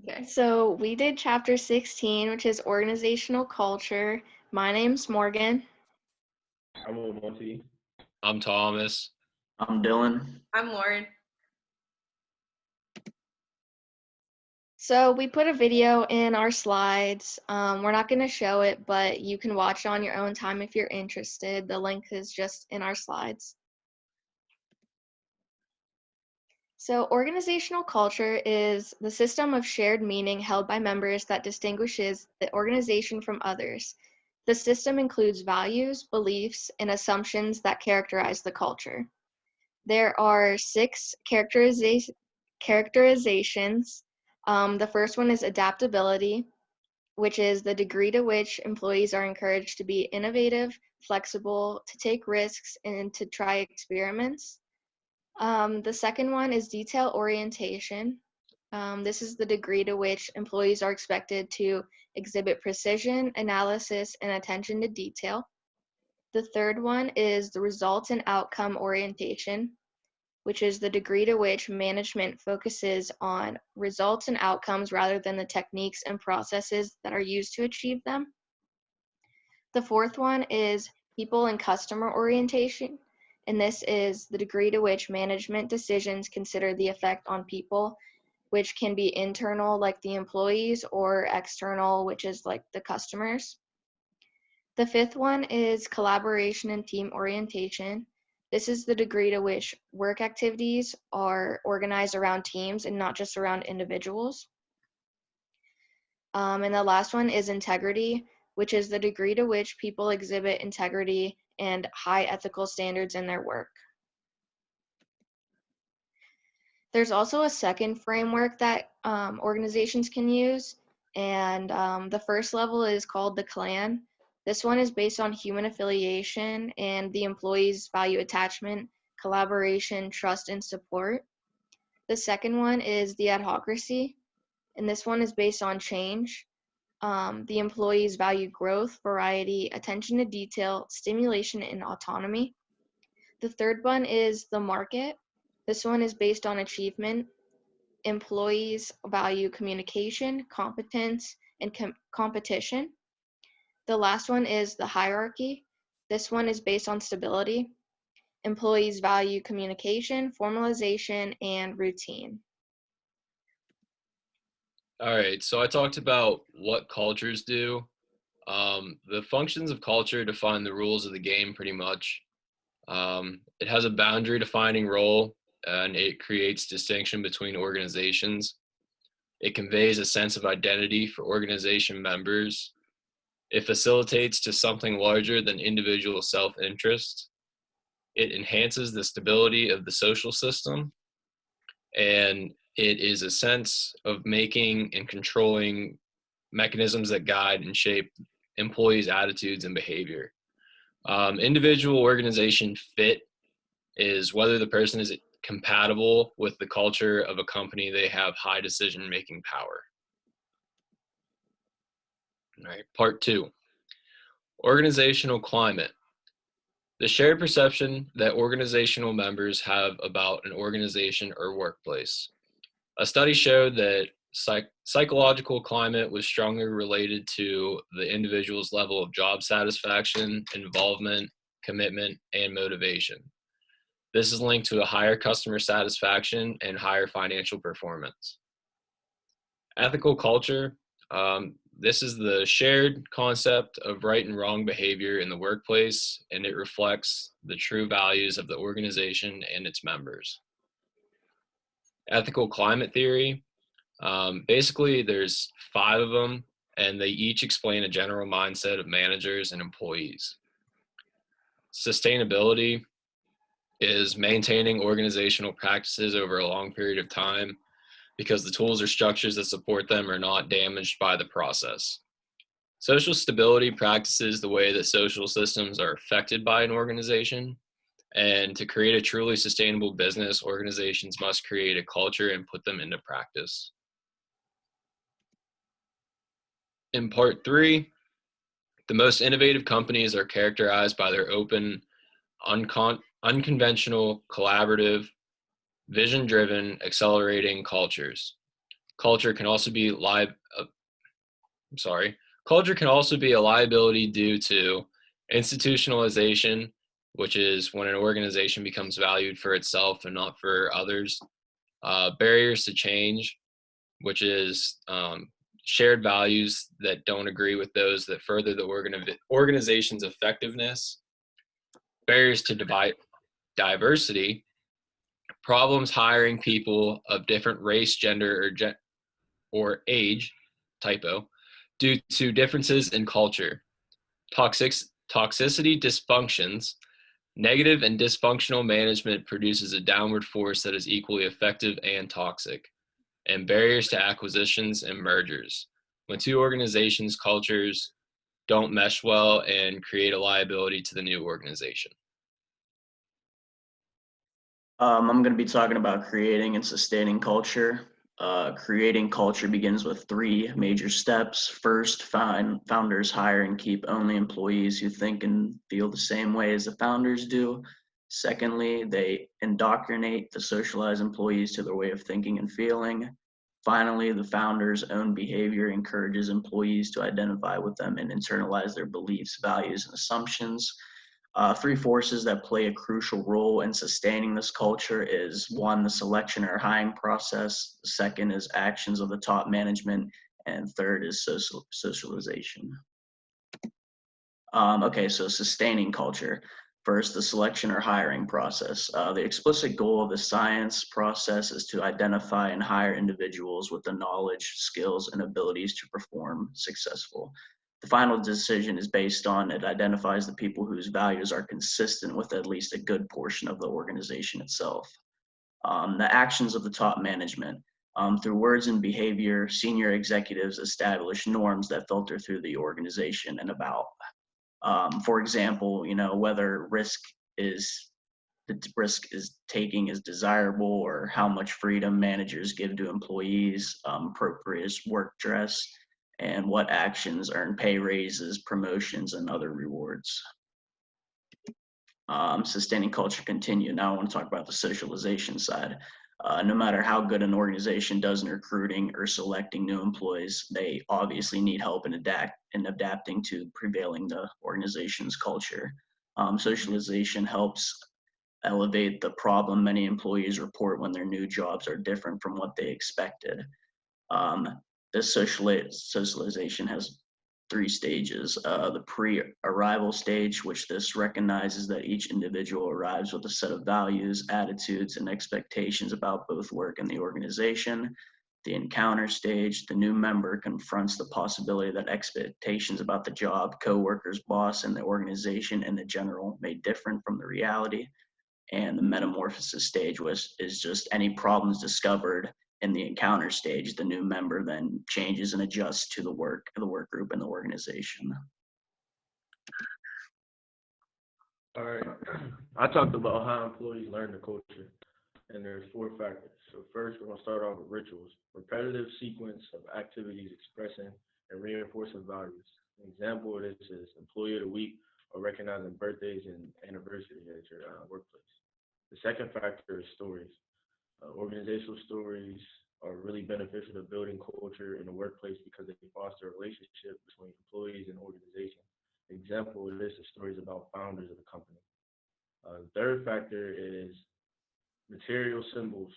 Okay, so we did chapter 16, which is organizational culture. My name's Morgan. I'm Amante. I'm Thomas. I'm Dylan. I'm Lauren. So we put a video in our slides. We're not going to show it, but you can watch it on your own time if you're interested. The link is just in our slides. So organizational culture is the system of shared meaning held by members that distinguishes the organization from others. The system includes values, beliefs, and assumptions that characterize the culture. There are 6 characterizations. The first one is adaptability, which is the degree to which employees are encouraged to be innovative, flexible, to take risks, and to try experiments. The second one is detail orientation. This is the degree to which employees are expected to exhibit precision, analysis, and attention to detail. The third one is the results and outcome orientation, which is the degree to which management focuses on results and outcomes rather than the techniques and processes that are used to achieve them. The fourth one is people and customer orientation, and this is the degree to which management decisions consider the effect on people, which can be internal, like the employees, or external, which is like the customers. The fifth one is collaboration and team orientation. This is the degree to which work activities are organized around teams and not just around individuals. And the last one is integrity, which is the degree to which people exhibit integrity and high ethical standards in their work. There's also a second framework that organizations can use, and the first level is called the clan. This one is based on human affiliation, and the employees value attachment, collaboration, trust, and support. The second one is the adhocracy, and this one is based on change. The employees value growth, variety, attention to detail, stimulation, and autonomy. The third one is the market. This one is based on achievement. Employees value communication, competence, and competition. The last one is the hierarchy. This one is based on stability. Employees value communication, formalization, and routine. All right, so I talked about what cultures do. The functions of culture define the rules of the game pretty much. It has a boundary defining role, and it creates distinction between organizations. It conveys a sense of identity for organization members. It facilitates to something larger than individual self-interest. It enhances the stability of the social system, and it is a sense of making and controlling mechanisms that guide and shape employees' attitudes and behavior. Individual organization fit is whether the person is compatible with the culture of a company. They have high decision-making power. All right, part 2, organizational climate. The shared perception that organizational members have about an organization or workplace. A study showed that psychological climate was strongly related to the individual's level of job satisfaction, involvement, commitment, and motivation. This is linked to a higher customer satisfaction and higher financial performance. Ethical culture. This is the shared concept of right and wrong behavior in the workplace, and it reflects the true values of the organization and its members. Ethical climate theory. Basically, there's 5 of them, and they each explain a general mindset of managers and employees. Sustainability is maintaining organizational practices over a long period of time because the tools or structures that support them are not damaged by the process. Social stability practices the way that social systems are affected by an organization. And to create a truly sustainable business, organizations must create a culture and put them into practice. In part 3, the most innovative companies are characterized by their open, unconventional, collaborative, vision-driven, accelerating cultures. culture can also be culture can also be a liability due to institutionalization, which is when an organization becomes valued for itself and not for others. Barriers to change, which is shared values that don't agree with those that further the organization's effectiveness. Barriers to diversity, problems hiring people of different race, gender, or age, typo, due to differences in culture. Toxicity dysfunctions, negative and dysfunctional management produces a downward force that is equally effective and toxic. And barriers to acquisitions and mergers. When two organizations' cultures don't mesh well and create a liability to the new organization. I'm going to be talking about creating and sustaining culture. Creating culture begins with 3 major steps. First, founders hire and keep only employees who think and feel the same way as the founders do. Secondly, they indoctrinate the socialized employees to their way of thinking and feeling. Finally, the founders' own behavior encourages employees to identify with them and internalize their beliefs, values, and assumptions. 3 forces that play a crucial role in sustaining this culture is 1, the selection or hiring process. The second is actions of the top management, and third is socialization. Okay, so sustaining culture. First, the selection or hiring process. The explicit goal of the science process is to identify and hire individuals with the knowledge, skills, and abilities to perform successful. The final decision is based on, it identifies the people whose values are consistent with at least a good portion of the organization itself. The actions of the top management. Through words and behavior, senior executives establish norms that filter through the organization and about. For example, whether the risk is taking is desirable, or how much freedom managers give to employees, appropriate work dress, and what actions earn pay raises, promotions, and other rewards. Sustaining culture continue. Now I want to talk about the socialization side. No matter how good an organization does in recruiting or selecting new employees, they obviously need help in adapting to prevailing the organization's culture. Socialization helps elevate the problem many employees report when their new jobs are different from what they expected. This socialization has 3 stages. The pre-arrival stage, which this recognizes that each individual arrives with a set of values, attitudes, and expectations about both work and the organization. The encounter stage, the new member confronts the possibility that expectations about the job, coworkers, boss, and the organization in the general may differ from the reality. And the metamorphosis stage is just any problems discovered in the encounter stage. The new member then changes and adjusts to the work group and the organization. All right. I talked about how employees learn the culture, and there's 4 factors. So first, we're gonna start off with rituals, repetitive sequence of activities expressing and reinforcing values. An example of this is employee of the week, or recognizing birthdays and anniversaries at your workplace. The second factor is stories. Organizational stories are really beneficial to building culture in the workplace because they foster a relationship between employees and organization. An example of this is stories about founders of the company. The third factor is material symbols.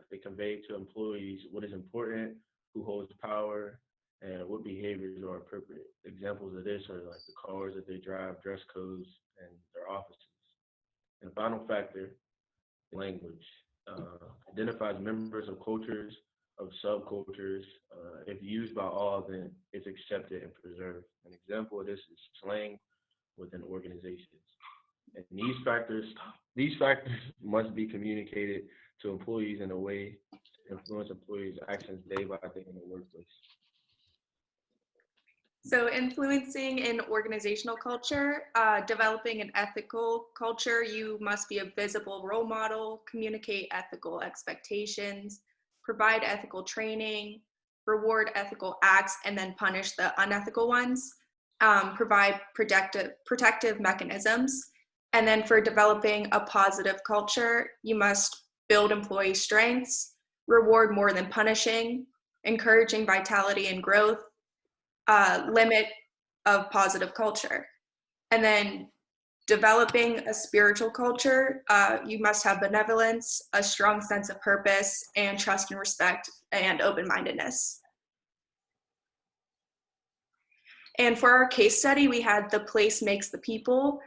They convey to employees what is important, who holds power, and what behaviors are appropriate. Examples of this are like the cars that they drive, dress codes, and their offices. And the final factor, language. Identifies members of cultures, of subcultures. If used by all, then it's accepted and preserved. An example of this is slang within organizations. And these factors must be communicated to employees in a way to influence employees' actions day by day in the workplace. So influencing an organizational culture, developing an ethical culture, you must be a visible role model, communicate ethical expectations, provide ethical training, reward ethical acts, and then punish the unethical ones, provide protective mechanisms. And then for developing a positive culture, you must build employee strengths, reward more than punishing, encouraging vitality and growth, limit of positive culture. And then developing a spiritual culture, you must have benevolence, a strong sense of purpose, and trust and respect, and open-mindedness. And for our case study, we had The Place Makes the People.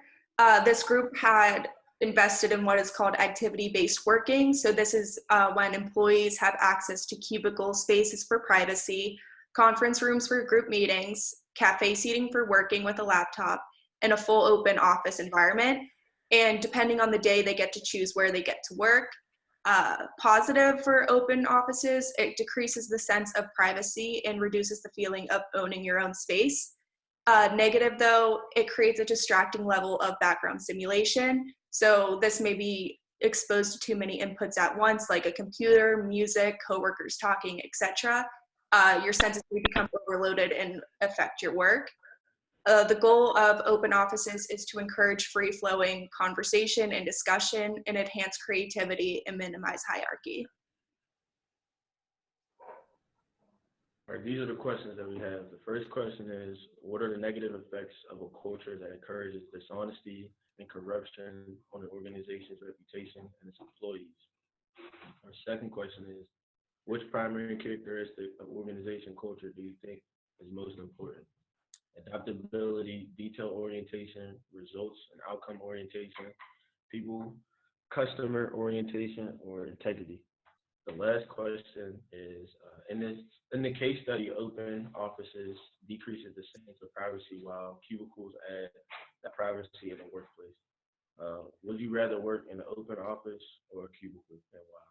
This group had invested in what is called activity-based working. So this is when employees have access to cubicle spaces for privacy, conference rooms for group meetings, cafe seating for working with a laptop, and a full open office environment. And depending on the day, they get to choose where they get to work. Positive for open offices, it decreases the sense of privacy and reduces the feeling of owning your own space. Negative though, it creates a distracting level of background stimulation. So this may be exposed to too many inputs at once, like a computer, music, coworkers talking, etc. Your senses may become overloaded and affect your work. The goal of open offices is to encourage free-flowing conversation and discussion and enhance creativity and minimize hierarchy. All right, these are the questions that we have. The first question is, what are the negative effects of a culture that encourages dishonesty and corruption on an organization's reputation and its employees? Our second question is, which primary characteristic of organization culture do you think is most important? Adaptability, detail orientation, results and outcome orientation, people, customer orientation, or integrity? The last question is, in the case study, open offices decreases the sense of privacy while cubicles add the privacy in the workplace. Would you rather work in an open office or a cubicle, and why?